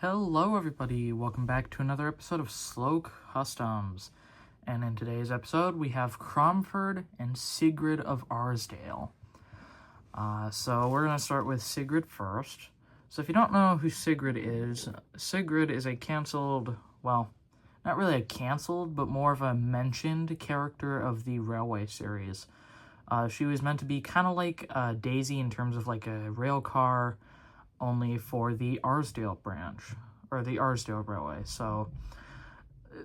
Hello everybody, welcome back to another episode of SlowCustoms. And in today's episode, we have Cromford and Sigred of Arsdale. So we're going to start with Sigred first. So if you don't know who Sigred is a canceled, well, not really a canceled, but more of a mentioned character of the Railway series. She was meant to be kind of like Daisy in terms of like a rail car, only for the Arsdale branch, or the Arsdale Railway. So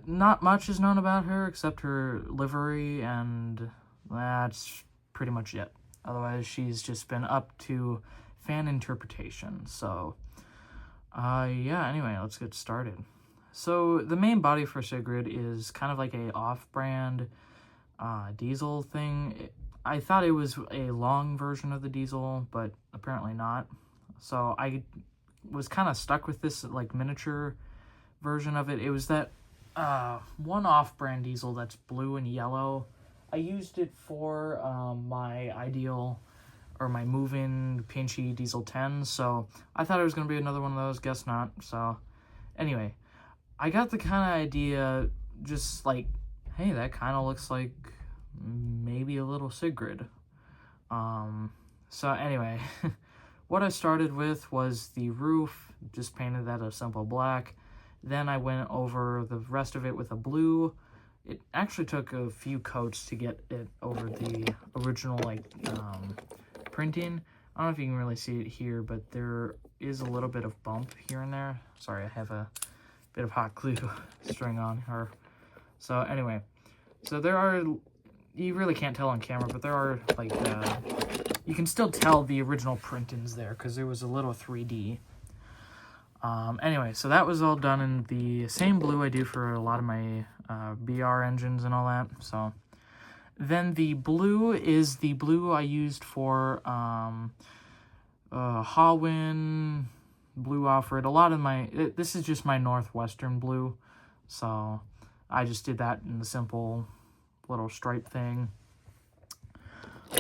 not much is known about her except her livery, and that's pretty much it. Otherwise, she's just been up to fan interpretation. So yeah, anyway, let's get started. So the main body for Sigred is kind of like a off-brand diesel thing. I thought it was a long version of the diesel, but apparently not. So I was kind of stuck with this like miniature version of it. It was that one off-brand diesel that's blue and yellow. I used it for my ideal or my move-in Pinchy Diesel 10, so I thought it was going to be another one of those. Guess not. So anyway, I got the kind of idea, just like, hey, that kind of looks like maybe a little Sigred. So anyway, what I started with was the roof, just painted that a simple black. Then I went over the rest of it with a blue. It actually took a few coats to get it over the original like printing. I don't know if you can really see it here, but there is a little bit of bump here and there. Sorry, I have a bit of hot glue string on her. So anyway, so there are, you really can't tell on camera, but there are like you can still tell the original printings there because there was a little 3D. Anyway, so that was all done in the same blue I do for a lot of my BR engines and all that. So then the blue is the blue I used for Hawin, Blue Alfred. A lot of my, this is just my Northwestern blue. So I just did that in the simple little stripe thing.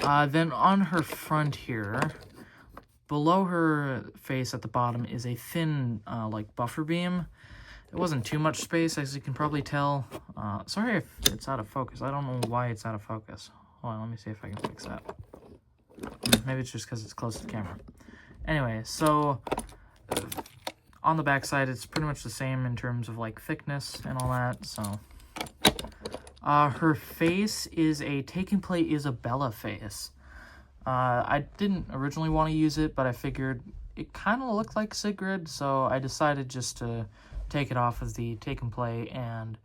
Then on her front here, below her face at the bottom is a thin, like, buffer beam. It wasn't too much space, as you can probably tell. Sorry if it's out of focus. I don't know why it's out of focus. Hold on, let me see if I can fix that. Maybe it's just because it's close to the camera. Anyway, so on the back side, it's pretty much the same in terms of, like, thickness and all that, so. Her face is a Taken Play Isabella face. I didn't originally want to use it, but I figured it kind of looked like Sigred, so I decided just to take it off of the Taken Play and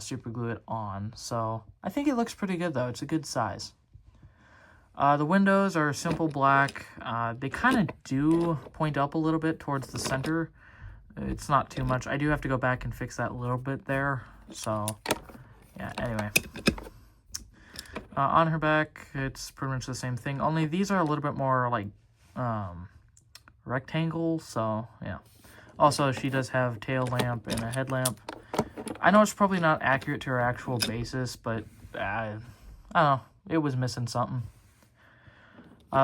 super glue it on. So I think it looks pretty good, though. It's a good size. The windows are simple black. They kind of do point up a little bit towards the center. It's not too much. I do have to go back and fix that a little bit there, so yeah, anyway. On her back, it's pretty much the same thing, only these are a little bit more, like, rectangle, so, yeah. Also, she does have tail lamp and a headlamp. I know it's probably not accurate to her actual basis, but, I don't know, it was missing something.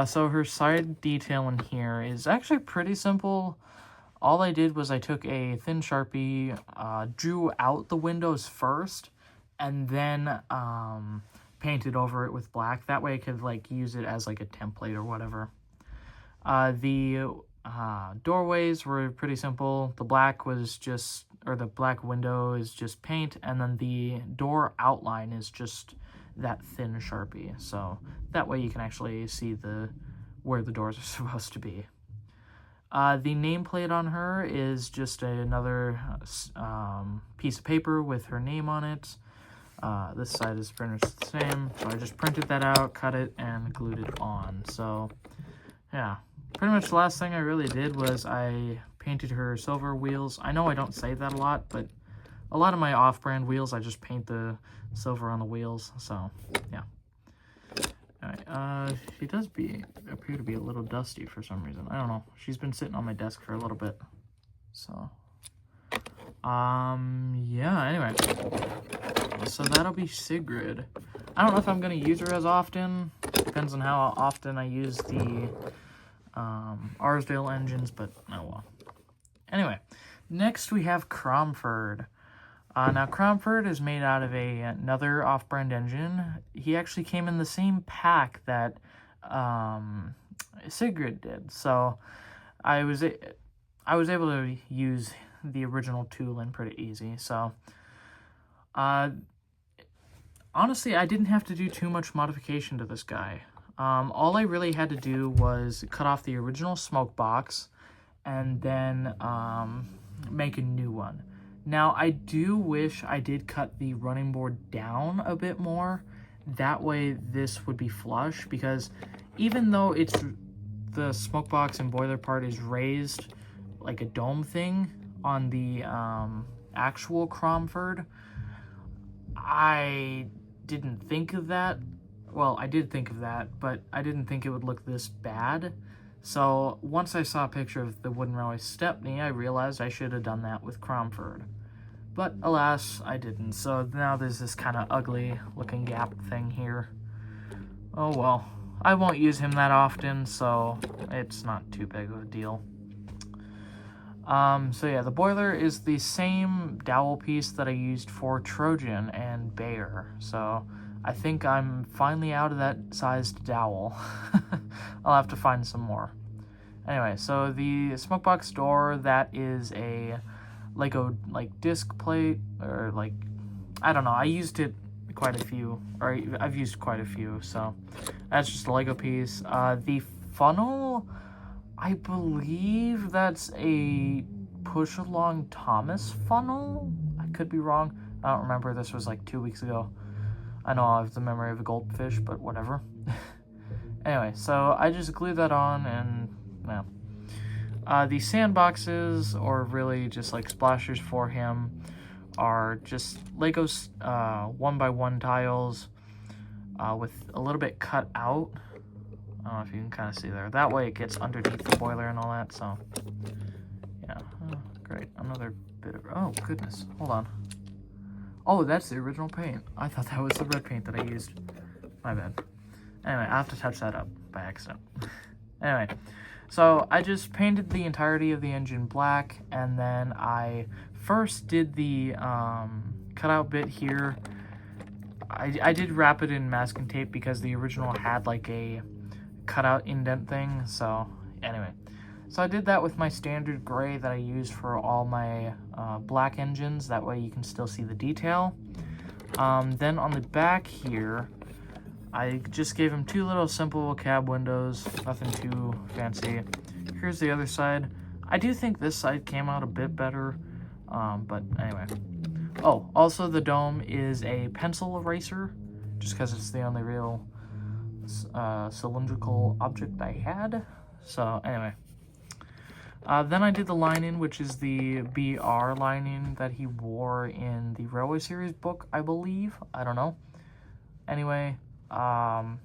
So her side detail in here is actually pretty simple. All I did was I took a thin Sharpie, drew out the windows first, and then painted over it with black. That way I could like use it as like a template or whatever. The doorways were pretty simple. The black was just, or the black window is just paint, and then the door outline is just that thin Sharpie. So that way you can actually see where the doors are supposed to be. The nameplate on her is just another piece of paper with her name on it. This side is pretty much the same, so I just printed that out, cut it, and glued it on. So, yeah, pretty much the last thing I really did was I painted her silver wheels. I know I don't say that a lot, but a lot of my off-brand wheels, I just paint the silver on the wheels, so, yeah. Alright, she does appear to be a little dusty for some reason. I don't know. She's been sitting on my desk for a little bit, so. Yeah, anyway. So that'll be Sigred. I don't know if I'm going to use her as often. Depends on how often I use the Arsdale engines, but oh well. Anyway, Next, we have Cromford. Now, Cromford is made out of another off-brand engine. He actually came in the same pack that Sigred did, so I was able to use the original tooling pretty easy. So, honestly, I didn't have to do too much modification to this guy. All I really had to do was cut off the original smoke box and then make a new one. Now, I do wish I did cut the running board down a bit more. That way, this would be flush, because even though the smoke box and boiler part is raised like a dome thing on the actual Cromford, I didn't think of that. Well, I did think of that, but I didn't think it would look this bad. So once I saw a picture of the wooden railway Stepney, I realized I should have done that with Cromford. But alas, I didn't. So now there's this kind of ugly looking gap thing here. Oh well. I won't use him that often, so it's not too big of a deal. So yeah, the boiler is the same dowel piece that I used for Trojan and Bayer. So I think I'm finally out of that sized dowel. I'll have to find some more. Anyway, so the smoke box door, that is a Lego disc plate, or I don't know. I used it quite a few, or I've used quite a few. So that's just a Lego piece. The funnel, I believe that's a push along Thomas funnel. I could be wrong. I don't remember. This was like 2 weeks ago. I know I have the memory of a goldfish, but whatever. Anyway, so I just glued that on, and the sandboxes, or really just like splashers for him, are just Legos 1x1 tiles with a little bit cut out. I don't know if you can kind of see there. That way it gets underneath the boiler and all that, so yeah. Oh, great. Another bit of... Oh, goodness. Hold on. Oh, that's the original paint. I thought that was the red paint that I used. My bad. Anyway, I have to touch that up by accident. Anyway, so I just painted the entirety of the engine black, and then I first did the cutout bit here. I did wrap it in masking tape because the original had like a cutout indent thing. So anyway, so I did that with my standard gray that I use for all my black engines. That way you can still see the detail. Then on the back here, I just gave him 2 little simple cab windows, nothing too fancy. Here's the other side. I do think this side came out a bit better, but anyway. Oh, also the dome is a pencil eraser, just because it's the only real cylindrical object I had. So anyway. Then I did the lining, which is the BR lining that he wore in the Railway Series book, I believe. I don't know. Anyway,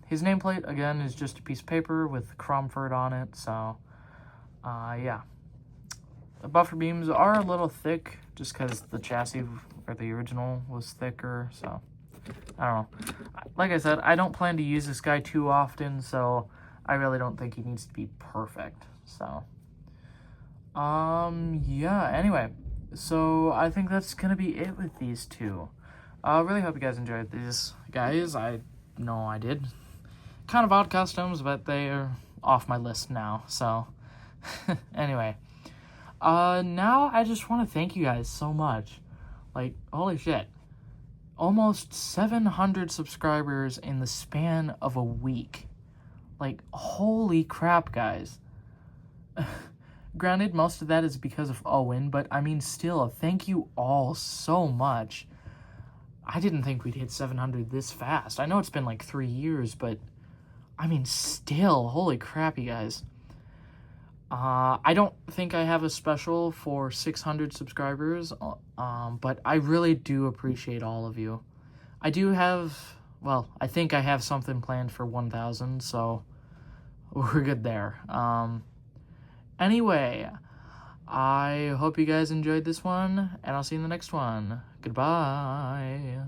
his nameplate, again, is just a piece of paper with Cromford on it, so, yeah. The buffer beams are a little thick, just because the chassis, or the original, was thicker, so, I don't know. Like I said, I don't plan to use this guy too often, so I really don't think he needs to be perfect, so. Yeah, anyway, so I think that's gonna be it with these two. I really hope you guys enjoyed these guys. I know I did. Kind of odd customs, but they are off my list now, so. Anyway, now I just want to thank you guys so much. Like, holy shit. Almost 700 subscribers in the span of a week. Like, holy crap, guys. Granted, most of that is because of Owen, but I mean, still, thank you all so much. I didn't think we'd hit 700 this fast. I know it's been like 3 years, but I mean, still, holy crap, you guys. I don't think I have a special for 600 subscribers, but I really do appreciate all of you. I do have, well, I think I have something planned for 1,000, so we're good there. Anyway, I hope you guys enjoyed this one, and I'll see you in the next one. Goodbye.